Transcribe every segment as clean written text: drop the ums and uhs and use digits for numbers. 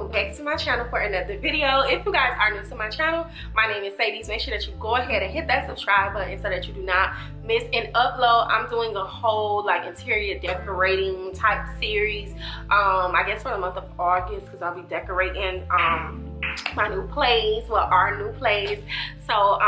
welcome back to my channel for another video. If you guys are new to my channel, my name is Sadie. Make sure that you go ahead and hit that subscribe button so that you do not miss an upload. I'm doing a whole like interior decorating type series, I guess for the month of August, because I'll be decorating my new place, well, our new place. So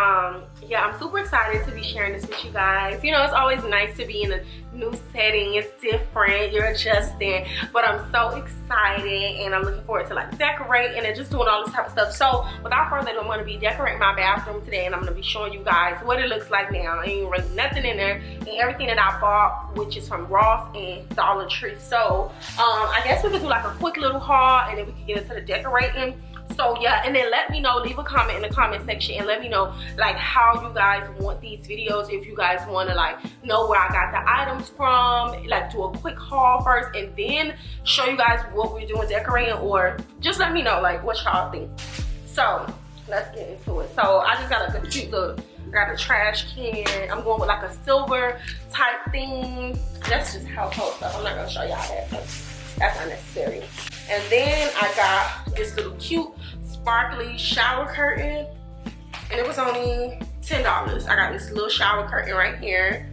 yeah, I'm super excited to be sharing this with you guys. You know, it's always nice to be in a new setting. It's different, you're adjusting, but I'm so excited and I'm looking forward to like decorating and just doing all this type of stuff. So without further ado, I'm going to be decorating my bathroom today, and I'm going to be showing you guys what it looks like now. Ain't really nothing in there, and everything that I bought, which is from Ross and Dollar Tree. So I guess we could do like a quick little haul, and then we can get into the decorating. So yeah, and then let me know, leave a comment in the comment section and let me know like how you guys want these videos. If you guys want to like know where I got the items from, like do a quick haul first and then show you guys what we're doing decorating, or just let me know like what y'all think. So let's get into it. So I just got like a cute little, I got a trash can. I'm going with like a silver type thing. That's just household stuff. I'm not gonna show y'all that because that's unnecessary. And then I got this little cute sparkly shower curtain, and it was only $10. I got this little shower curtain right here.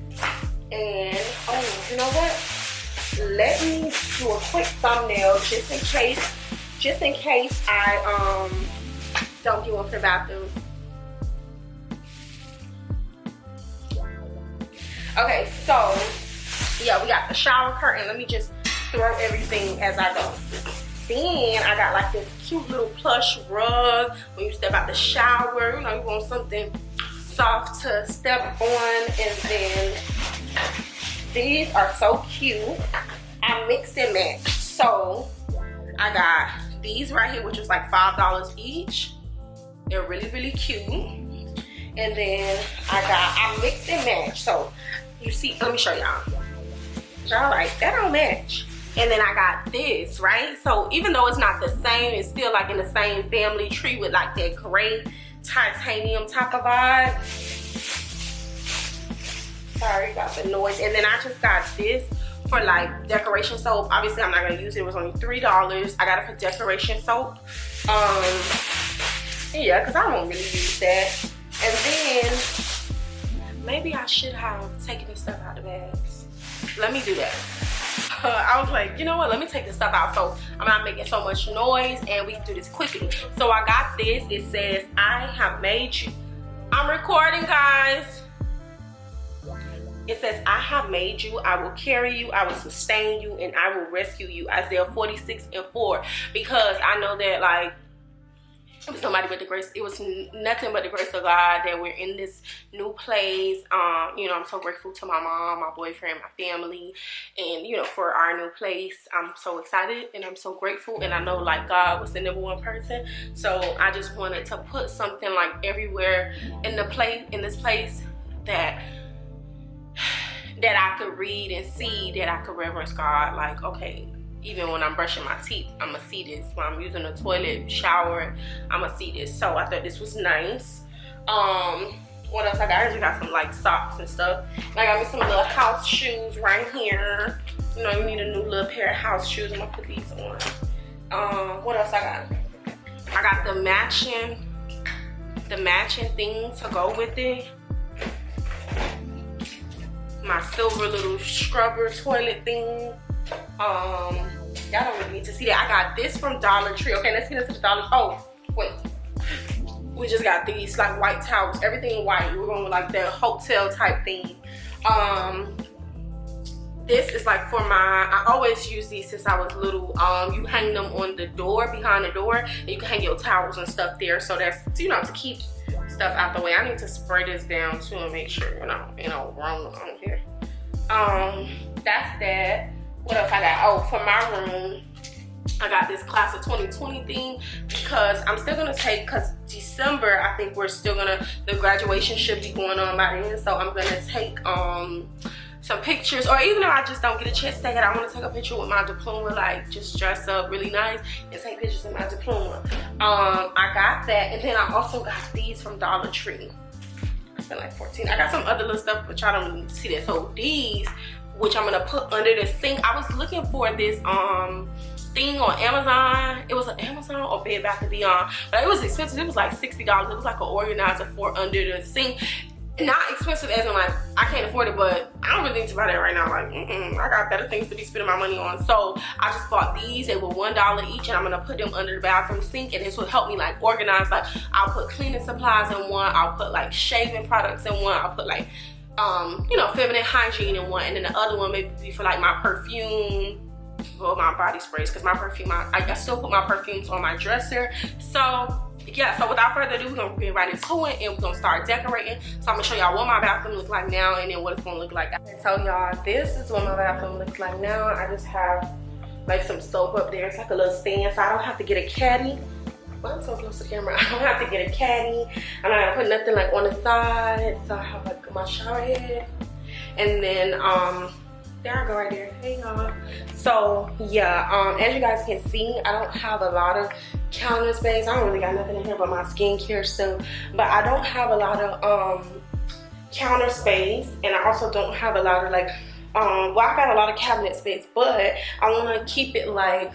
And oh, you know what? Let me do a quick thumbnail just in case I don't get one for the bathroom. Okay, so yeah, we got the shower curtain. Let me just throw everything as I go. Then I got like this cute little plush rug when you step out the shower. You know, you want something soft to step on. And then these are so cute. I mixed and matched. So I got these right here, which is like $5 each. They're really, really cute. And then I mixed and matched. So you see, let me show y'all. Y'all like, that don't match. And then I got this, right? So even though it's not the same, it's still like in the same family tree with like that gray titanium type of vibe. Sorry about the noise. And then I just got this for like decoration soap. Obviously I'm not gonna use it. It was only $3. I got it for decoration soap. Yeah, because I don't really use that. And then maybe I should have taken this stuff out of the bags. Let me do that. I was like, you know what, let me take this stuff out so I'm not making so much noise and we can do this quickly. So I got this. It says, I have made you. I'm recording, guys. It says, I have made you, I will carry you, I will sustain you, and I will rescue you. Isaiah 46:4. Because I know that like it was nobody but the grace, it was nothing but the grace of God that we're in this new place. You know, I'm so grateful to my mom, my boyfriend, my family, and you know, for our new place. I'm so excited and I'm so grateful, and I know like God was the #1 person. So I just wanted to put something like everywhere in this place that I could read and see, that I could reverence God. Like, okay, even when I'm brushing my teeth, I'm gonna see this. When I'm using the toilet, shower, I'm gonna see this. So I thought this was nice. What else I got? I just got some like socks and stuff. And I got me some little house shoes right here. You know, you need a new little pair of house shoes. I'm gonna put these on. What else I got? I got the matching thing to go with it. My silver little scrubber toilet thing. Y'all don't really need to see that. I got this from Dollar Tree. Okay, let's get into the Dollar. Oh, wait. We just got these like white towels. Everything white. We're going with like the hotel type thing. This is like for I always use these since I was little. You hang them on the door, behind the door, and you can hang your towels and stuff there. So that's, you know, to keep stuff out the way. I need to spray this down too and make sure, you know, wrong on here. That's that. What else I got? Oh, for my room, I got this class of 2020 thing because I'm still gonna take, because December, I think we're still gonna, the graduation should be going on by then. So I'm gonna take some pictures, or even if I just don't get a chance to take it, I want to take a picture with my diploma, like just dress up really nice and take pictures of my diploma. I got that, and then I also got these from Dollar Tree. I spent like $14. I got some other little stuff, but y'all don't need to see that. So these, which I'm gonna put under the sink. I was looking for this thing on Amazon. It was an Amazon or Bed Bath & Beyond, but it was expensive. It was like $60. It was like an organizer for under the sink. Not expensive as in like I can't afford it, but I don't really need to buy that right now. Like I got better things to be spending my money on. So I just bought these. They were $1 each, and I'm gonna put them under the bathroom sink, and this will help me like organize. Like I'll put cleaning supplies in one, I'll put like shaving products in one, I'll put like you know, feminine hygiene in one, and then the other one maybe be for like my perfume or my body sprays, because my perfume, I still put my perfumes on my dresser. So yeah, so without further ado, we're gonna get right into it, and we're gonna start decorating. So I'm gonna show y'all what my bathroom looks like now, and then what it's gonna look like. So y'all, this is what my bathroom looks like now. I just have like some soap up there. It's like a little stand, so I don't have to get a caddy. Well, I'm so close to the camera. I don't have to get a caddy. I don't have to put nothing like on the side. So I have like my shower head, and then there I go right there. Hey y'all. So yeah, as you guys can see, I don't have a lot of counter space. I don't really got nothing in here but my skincare stuff, but I don't have a lot of counter space, and I also don't have a lot of like well, I got a lot of cabinet space, but I want to keep it like,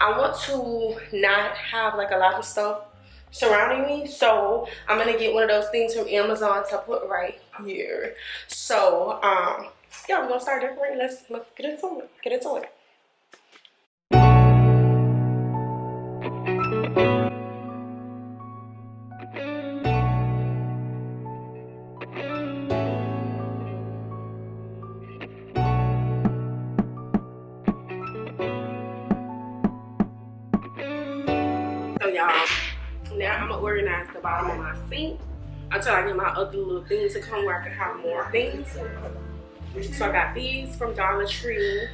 I want to not have like a lot of stuff surrounding me. So I'm gonna get one of those things from Amazon to put right here. So yeah, we're gonna start decorating. Let's get into it. Get into it. So y'all, now I'm gonna organize the bottom of my sink until I get my other little things to come where I can have more things. So I got these from Dollar Tree.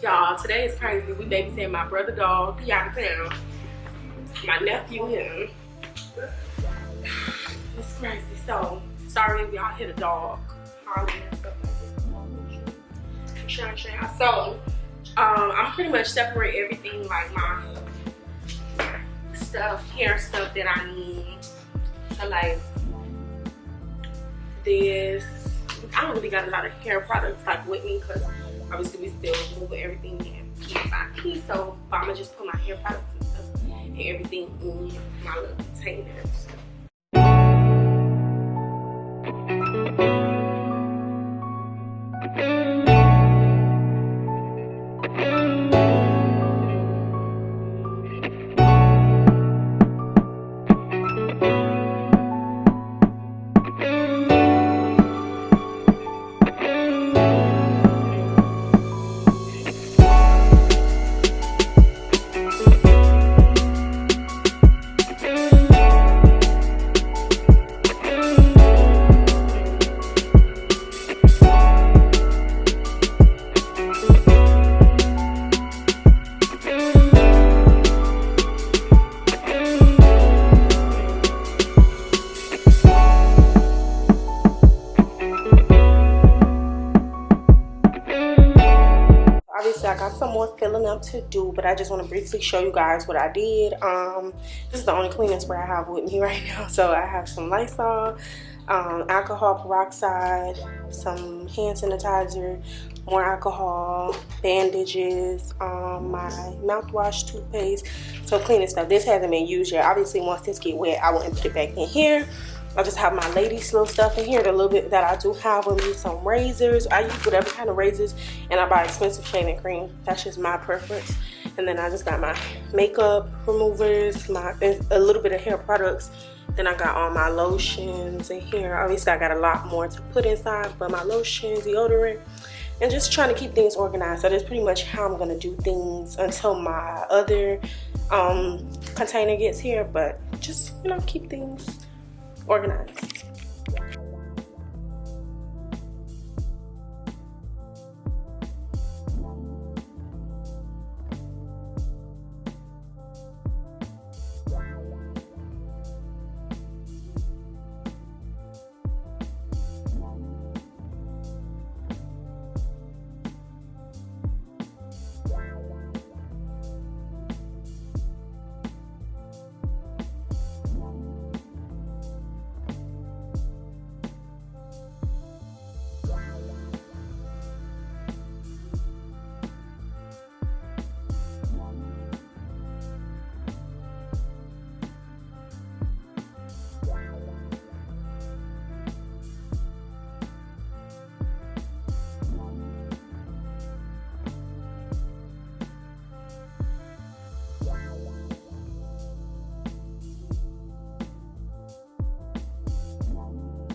Y'all, today is crazy. We babysitting my brother dog. He out of town. My nephew here. It's crazy. So sorry if y'all hit a dog. So I'm pretty much separate everything, like my stuff, hair stuff that I need. So like this, I don't really got a lot of hair products like with me, because obviously we still moving everything in piece by piece. So I'm gonna just put my hair products and stuff and everything in my little containers. I got some more filling up to do, but I just want to briefly show you guys what I did. This is the only cleaning spray I have with me right now. So I have some Lysol, alcohol peroxide, some hand sanitizer, more alcohol, bandages, my mouthwash, toothpaste, so cleaning stuff. This hasn't been used yet. Obviously once this get wet, I wouldn't put it back in here. I just have my ladies little stuff in here, the little bit that I do have with me, some razors. I use whatever kind of razors, and I buy expensive shaving cream. That's just my preference. And then I just got my makeup removers, a little bit of hair products. Then I got all my lotions in here. Obviously I got a lot more to put inside, but my lotions, deodorant, and just trying to keep things organized. So that's pretty much how I'm gonna do things until my other container gets here. But just, you know, keep things organized.